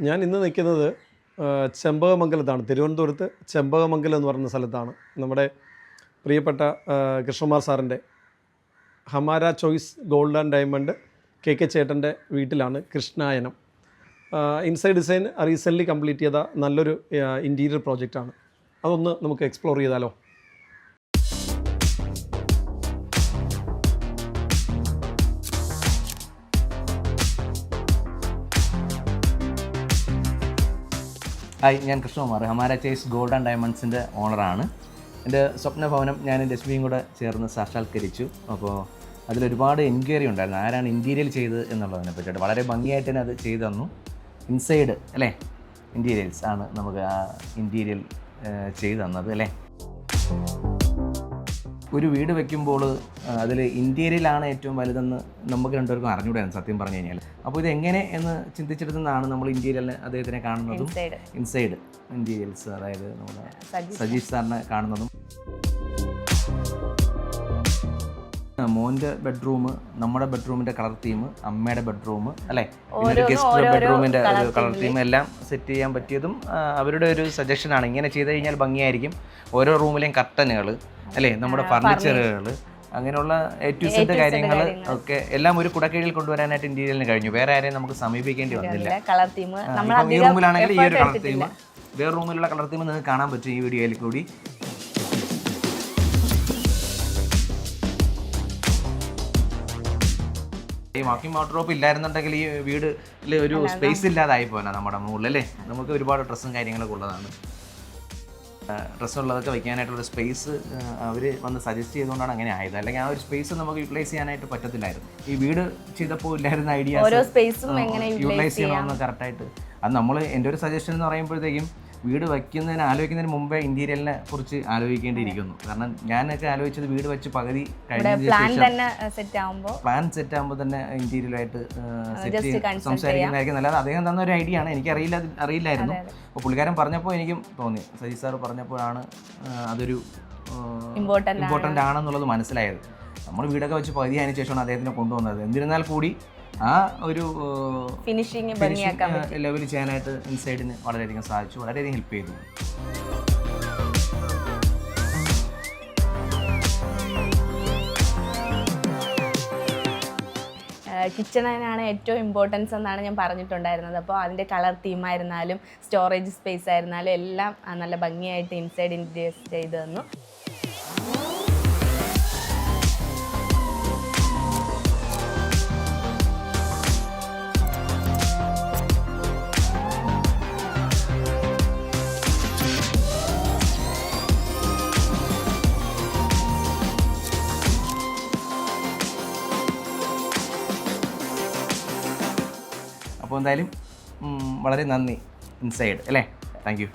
ഞാൻ ഇന്ന് നിൽക്കുന്നത് ചെമ്പകമംഗലത്താണ്. തിരുവനന്തപുരത്ത് ചെമ്പകമംഗലം എന്ന് പറയുന്ന സ്ഥലത്താണ്. നമ്മുടെ പ്രിയപ്പെട്ട കൃഷ്ണകുമാർ സാറിൻ്റെ Hamara choice gold and diamond K ചേട്ടൻ്റെ വീട്ടിലാണ്. Krishnayanam inside design recently complete ചെയ്ത നല്ലൊരു ഇൻറ്റീരിയർ പ്രോജക്റ്റാണ്. അതൊന്ന് നമുക്ക് എക്സ്പ്ലോർ ചെയ്താലോ? ഹായ്, ഞാൻ Krishnakumar, Hamara choice gold and ഡയമണ്ട്സിൻ്റെ ഓണറാണ്. എൻ്റെ സ്വപ്ന ഭവനം ഞാൻ ലക്ഷ്മിയും കൂടെ ചേർന്ന് സാക്ഷാത്കരിച്ചു. അപ്പോൾ അതിലൊരുപാട് എൻക്വയറി ഉണ്ടായിരുന്നു, ആരാണ് ഇൻറ്റീരിയൽ ചെയ്തത് എന്നുള്ളതിനെ പറ്റിയിട്ട്. വളരെ ഭംഗിയായിട്ട് തന്നെ അത് ചെയ്തു തന്നു. ഇൻസൈഡ് അല്ലേ, ഇൻറ്റീരിയൽസ് ആണ് നമുക്ക് ആ ഇൻറ്റീരിയൽ ചെയ്തു തന്നത് അല്ലേ. ഒരു വീട് വെക്കുമ്പോൾ അതിൽ ഇൻറ്റീരിയലാണ് ഏറ്റവും വലുതെന്ന് നമുക്ക് രണ്ടുപേർക്കും അറിഞ്ഞുകൂടായിരുന്നു സത്യം പറഞ്ഞു കഴിഞ്ഞാൽ. അപ്പോൾ ഇത് എങ്ങനെ എന്ന് ചിന്തിച്ചെടുത്തുന്നതാണ് നമ്മൾ ഇൻറ്റീരിയലിന് അദ്ദേഹത്തിനെ കാണുന്നതും, ഇൻസൈഡ് ഇൻറ്റീരിയൽസ് അതായത് നമ്മുടെ സജീഷ് സാറിനെ കാണുന്നതും. മോൻ്റെ ബെഡ്റൂം, നമ്മുടെ ബെഡ്റൂമിൻ്റെ കളർ തീം, അമ്മയുടെ ബെഡ്റൂം അല്ലേ, പിന്നെ ഗസ്റ്റ് ബെഡ്റൂമിൻ്റെ ഒരു കളർ തീം എല്ലാം സെറ്റ് ചെയ്യാൻ പറ്റിയതും അവരുടെ ഒരു സജഷനാണ്. ഇങ്ങനെ ചെയ്ത് കഴിഞ്ഞാൽ ഭംഗിയായിരിക്കും. ഓരോ റൂമിലെയും കർട്ടനുകൾ അല്ലേ, നമ്മുടെ ഫർണിച്ചറുകൾ, അങ്ങനെയുള്ള എ ടു സെഡ് കാര്യങ്ങൾ ഒക്കെ എല്ലാം ഒരു കുടക്കീഴിൽ കൊണ്ടുവരാനായിട്ട് ഇന്റീരിയലിന് കഴിഞ്ഞു. വേറെ ആരെയും നമുക്ക് സമീപിക്കേണ്ടി വന്നില്ല. ഈ റൂമിലാണെങ്കിൽ ഈ ഒരു കളർ തീം, വേറെ റൂമിലുള്ള കളർ തീം നിങ്ങൾക്ക് കാണാൻ പറ്റും ഈ വീഡിയോയിൽ കൂടി. ഈ വാക്കിംഗ് വാർഡ്രോബ് ഇല്ലായിരുന്നുണ്ടെങ്കിൽ ഈ വീടിൽ ഒരു സ്പേസ് ഇല്ലാതായി പോകാനാ നമ്മുടെ മുകളിൽ അല്ലേ. നമുക്ക് ഒരുപാട് ഡ്രസ്സും കാര്യങ്ങളൊക്കെ ഉള്ളതാണ്. ഡ്രസ്സുള്ളതൊക്കെ വെക്കാനായിട്ടുള്ള സ്പേസ് അവർ വന്ന് സജസ്റ്റ് ചെയ്തുകൊണ്ടാണ് അങ്ങനെ ആയത്. അല്ലെങ്കിൽ ആ ഒരു സ്പേസ് നമുക്ക് യൂട്ടിലൈസ് ചെയ്യാനായിട്ട് പറ്റത്തില്ലായിരുന്നു. ഈ വീട് ചെയ്തപ്പോൾ ഇല്ലായിരുന്ന ഐഡിയാസ് യൂട്ടിലൈസ് ചെയ്യണമെന്ന് കറക്റ്റായിട്ട്. അത് നമ്മൾ എൻ്റെ ഒരു സജഷൻ എന്ന് പറയുമ്പോഴത്തേക്കും വീട് ആലോചിക്കുന്നതിന് മുമ്പേ ഇൻറ്റീരിയലിനെ കുറിച്ച് ആലോചിക്കേണ്ടിയിരിക്കുന്നു. കാരണം ഞാനൊക്കെ ആലോചിച്ചത് വീട് വെച്ച് പകുതി കഴിഞ്ഞതിന് ശേഷം പ്ലാൻ സെറ്റ് ആകുമ്പോൾ തന്നെ ഇൻറ്റീരിയലായിട്ട് സംസാരിക്കുന്നതായിരിക്കും നല്ലത്. അദ്ദേഹം തന്ന ഒരു ഐഡിയ ആണ്, എനിക്ക് അറിയില്ലായിരുന്നു. അപ്പോൾ പുള്ളിക്കാരൻ പറഞ്ഞപ്പോൾ എനിക്കും തോന്നി, സജി സാർ പറഞ്ഞപ്പോഴാണ് അതൊരു ഇമ്പോർട്ടൻ്റ് ആണെന്നുള്ളത് മനസ്സിലായത്. നമ്മൾ വീടൊക്കെ വെച്ച് പകുതി അതിന് ശേഷമാണ് അദ്ദേഹത്തിനെ കൊണ്ടുവന്നത്. എന്നിരുന്നാൽ കൂടി ആ ഒരു ഫിനിഷിംഗ് ലെവൽ ചെയ്യാനായിട്ട് ഇൻസൈഡിന് വളരെയധികം സാധിച്ചു, വളരെയധികം ഹെൽപ്പ് ചെയ്തു. കിച്ചണിനാണ് ഏറ്റവും ഇമ്പോർട്ടൻസ് എന്നാണ് ഞാൻ പറഞ്ഞിട്ടുണ്ടായിരുന്നത്. അപ്പോൾ അതിൻ്റെ കളർ തീമായിരുന്നാലും സ്റ്റോറേജ് സ്പേസ് ആയിരുന്നാലും എല്ലാം നല്ല ഭംഗിയായിട്ട് ഇൻസൈഡ് ഇൻറ്റീരിയേഴ്സ് ചെയ്തു തന്നു. അപ്പോൾ എന്തായാലും വളരെ നന്ദി ഇൻസൈഡ് അല്ലേ. Thank you.